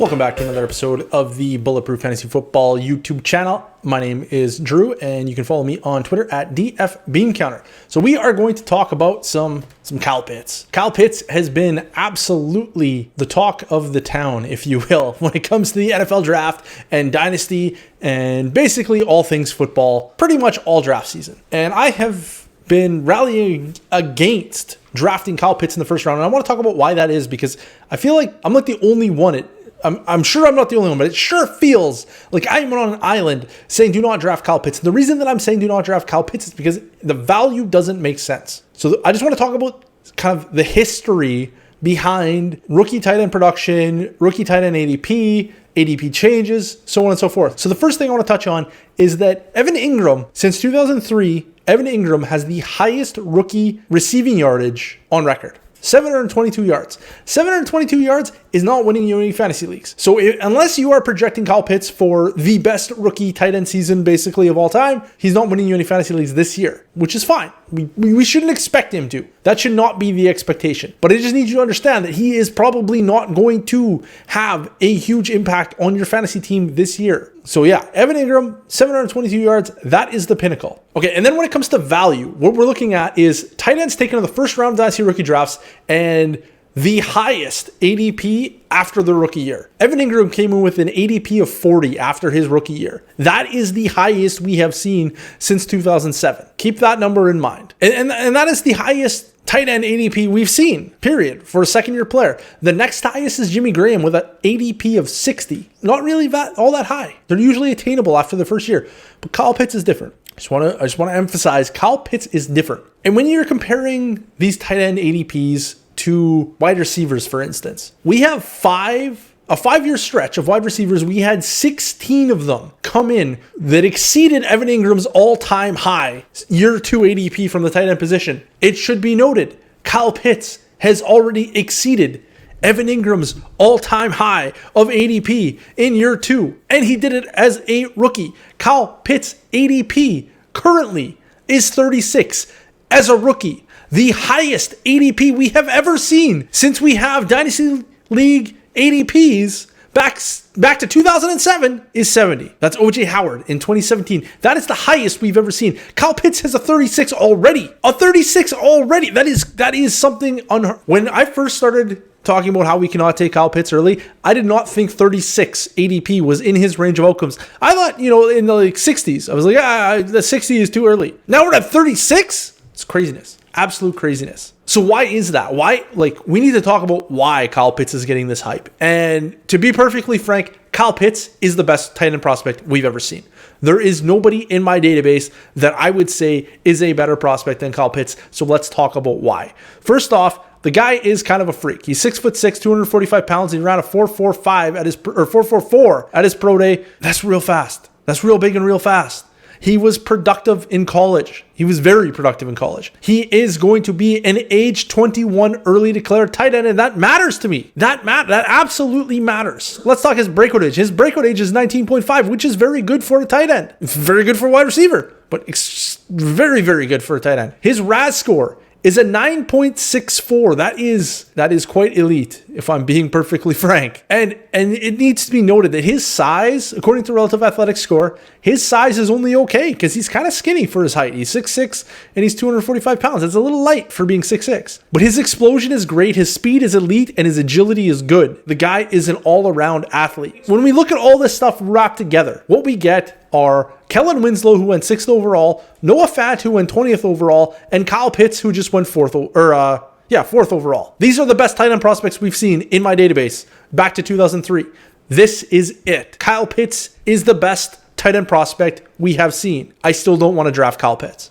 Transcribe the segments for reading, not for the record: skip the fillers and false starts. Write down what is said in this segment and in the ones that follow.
Welcome back to another episode of the Bulletproof Fantasy Football YouTube channel. My name is Drew, and you can follow me on Twitter at DFBeanCounter. So we are going to talk about some Kyle Pitts. Kyle Pitts has been absolutely the talk of the town, if you will, when it comes to the NFL draft and dynasty and basically all things football, pretty much all draft season. And I have been rallying against drafting Kyle Pitts in the first round, and I want to talk about why that is, because I feel like I'm like the only one. I'm sure I'm not the only one, but it sure feels like I'm on an island saying do not draft Kyle Pitts. And the reason that I'm saying do not draft Kyle Pitts is because the value doesn't make sense. So I just want to talk about kind of the history behind rookie tight end production, rookie tight end ADP changes, so on and so forth. So the first thing I want to touch on is that Evan Ingram, since 2003, Evan Ingram has the highest rookie receiving yardage on record. 722 yards. 722 yards is not winning you any fantasy leagues. So unless you are projecting Kyle Pitts for the best rookie tight end season basically of all time, he's not winning you any fantasy leagues this year, which is fine. We shouldn't expect him to. That should not be the expectation. But I just need you to understand that he is probably not going to have a huge impact on your fantasy team this year. So yeah, Evan Ingram, 722 yards, that is the pinnacle. Okay, and then when it comes to value, what we're looking at is tight ends taken in the first round of dynasty rookie drafts and the highest ADP after the rookie year. Evan Ingram came in with an ADP of 40 after his rookie year. That is the highest we have seen since 2007. Keep that number in mind. And that is the highest tight end ADP we've seen, period, for a second-year player. The next highest is Jimmy Graham with an ADP of 60. Not really all that high. They're usually attainable after the first year. But Kyle Pitts is different. I just want to emphasize Kyle Pitts is different. And when you're comparing these tight end ADPs to wide receivers, for instance, we have a 5-year stretch of wide receivers. We had 16 of them come in that exceeded Evan Ingram's all-time high year 2 ADP from the tight end position. It should be noted, Kyle Pitts has already exceeded Evan Ingram's all-time high of ADP in year 2, and he did it as a rookie. Kyle Pitts' ADP currently is 36 as a rookie. The highest ADP we have ever seen since we have Dynasty League ADPs back to 2007 is 70. That's O.J. Howard in 2017. That is the highest we've ever seen. Kyle Pitts has a 36 already. A 36 already. That is something unheard. When I first started talking about how we cannot take Kyle Pitts early, I did not think 36 ADP was in his range of outcomes. I thought, in the 60s. I was like, the 60 is too early. Now we're at 36? It's craziness. Absolute craziness. So why is that? We need to talk about why Kyle Pitts is getting this hype. And to be perfectly frank, Kyle Pitts is the best tight end prospect we've ever seen. There is nobody in my database that I would say is a better prospect than Kyle Pitts. So let's talk about why. First off, the guy is kind of a freak. He's 6'6", 245 pounds. He ran a 4.44 at his pro day. That's real fast. That's real big and real fast. He was productive in college. He was very productive in college. He is going to be an age 21 early declared tight end, and that matters to me. That absolutely matters. Let's talk his breakout age. His breakout age is 19.5, which is very good for a tight end. It's very good for a wide receiver, but very, very good for a tight end. His RAS score is a 9.64. That is quite elite, if I'm being perfectly frank. And it needs to be noted that his size, according to Relative Athletic Score, his size is only okay because he's kind of skinny for his height. He's 6'6", and he's 245 pounds. That's a little light for being 6'6". But his explosion is great, his speed is elite, and his agility is good. The guy is an all-around athlete. When we look at all this stuff wrapped together, what we get are Kellen Winslow, who went 6th overall, Noah Fant, who went 20th overall, and Kyle Pitts, who just went 4th overall. These are the best tight end prospects we've seen in my database back to 2003. This is it. Kyle Pitts is the best tight end prospect we have seen. I still don't want to draft Kyle Pitts.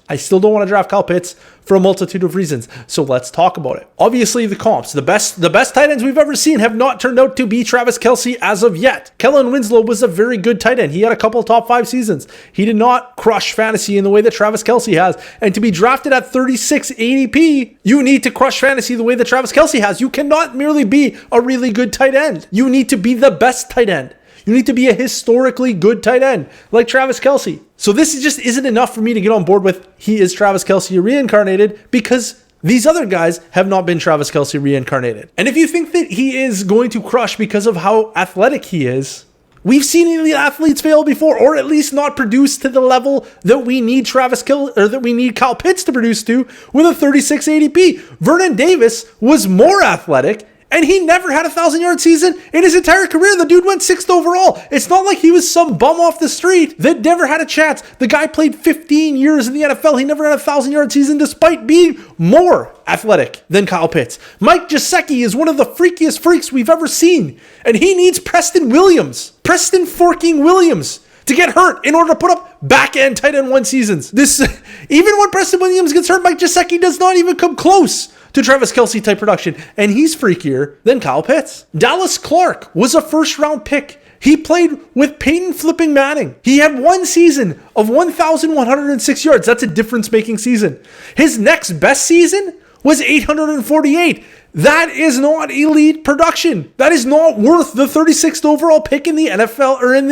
For a multitude of reasons. So let's talk about it. Obviously, the comps. The best tight ends we've ever seen have not turned out to be Travis Kelce as of yet. Kellen Winslow was a very good tight end. He had a couple of top 5 seasons. He did not crush fantasy in the way that Travis Kelce has. And to be drafted at 36 ADP, you need to crush fantasy the way that Travis Kelce has. You cannot merely be a really good tight end. You need to be the best tight end. You need to be a historically good tight end like Travis Kelce. So this just isn't enough for me to get on board with he is Travis Kelce reincarnated, because These other guys have not been Travis Kelce reincarnated. And if you think that he is going to crush because of how athletic he is, we've seen elite athletes fail before, or at least not produce to the level that we need that we need Kyle Pitts to produce to with a 36 ADP. Vernon Davis was more athletic, and he never had a 1,000-yard season in his entire career. The dude went 6th overall. It's not like he was some bum off the street that never had a chance. The guy played 15 years in the NFL. He never had a 1,000-yard season despite being more athletic than Kyle Pitts. Mike Gesicki is one of the freakiest freaks we've ever seen, and he needs Preston forking Williams, to get hurt in order to put up back-end tight end 1 seasons. Even when Preston Williams gets hurt, Mike Gesicki does not even come close to Travis Kelce type production, and he's freakier than Kyle Pitts. Dallas Clark was a first-round pick. He played with Peyton flipping Manning. He had 1 season of 1,106 yards. That's a difference-making season. His next best season was 848. That is not elite production. That is not worth the 36th overall pick in the NFL or in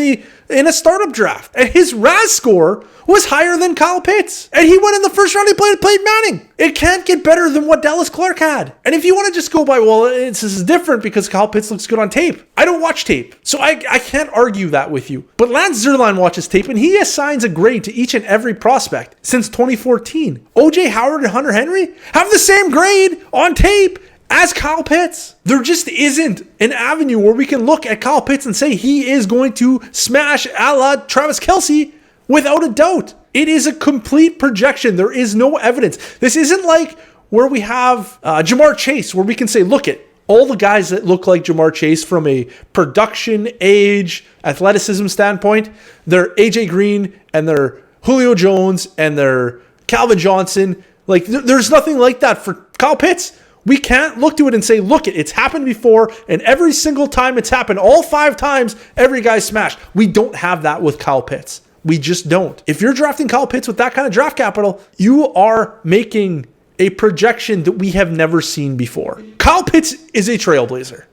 a startup draft. And his RAS score was higher than Kyle Pitts. And he went in the first round. He played Manning. It can't get better than what Dallas Clark had. And if you want to just go by, well, this is different because Kyle Pitts looks good on tape. I don't watch tape, so I can't argue that with you. But Lance Zierlein watches tape, and he assigns a grade to each and every prospect since 2014. OJ Howard and Hunter Henry have the same grade on tape as Kyle Pitts. There just isn't an avenue where we can look at Kyle Pitts and say he is going to smash a la Travis Kelce without a doubt. It is a complete projection. There is no evidence. This isn't like where we have Jamar Chase, where we can say, look at all the guys that look like Jamar Chase from a production, age, athleticism standpoint. They're AJ Green and they're Julio Jones and they're Calvin Johnson. Like there's nothing like that for Kyle Pitts. We can't look to it and say, look, it's happened before, and every single time it's happened, all 5 times, every guy's smashed. We don't have that with Kyle Pitts. We just don't. If you're drafting Kyle Pitts with that kind of draft capital, you are making a projection that we have never seen before. Kyle Pitts is a trailblazer.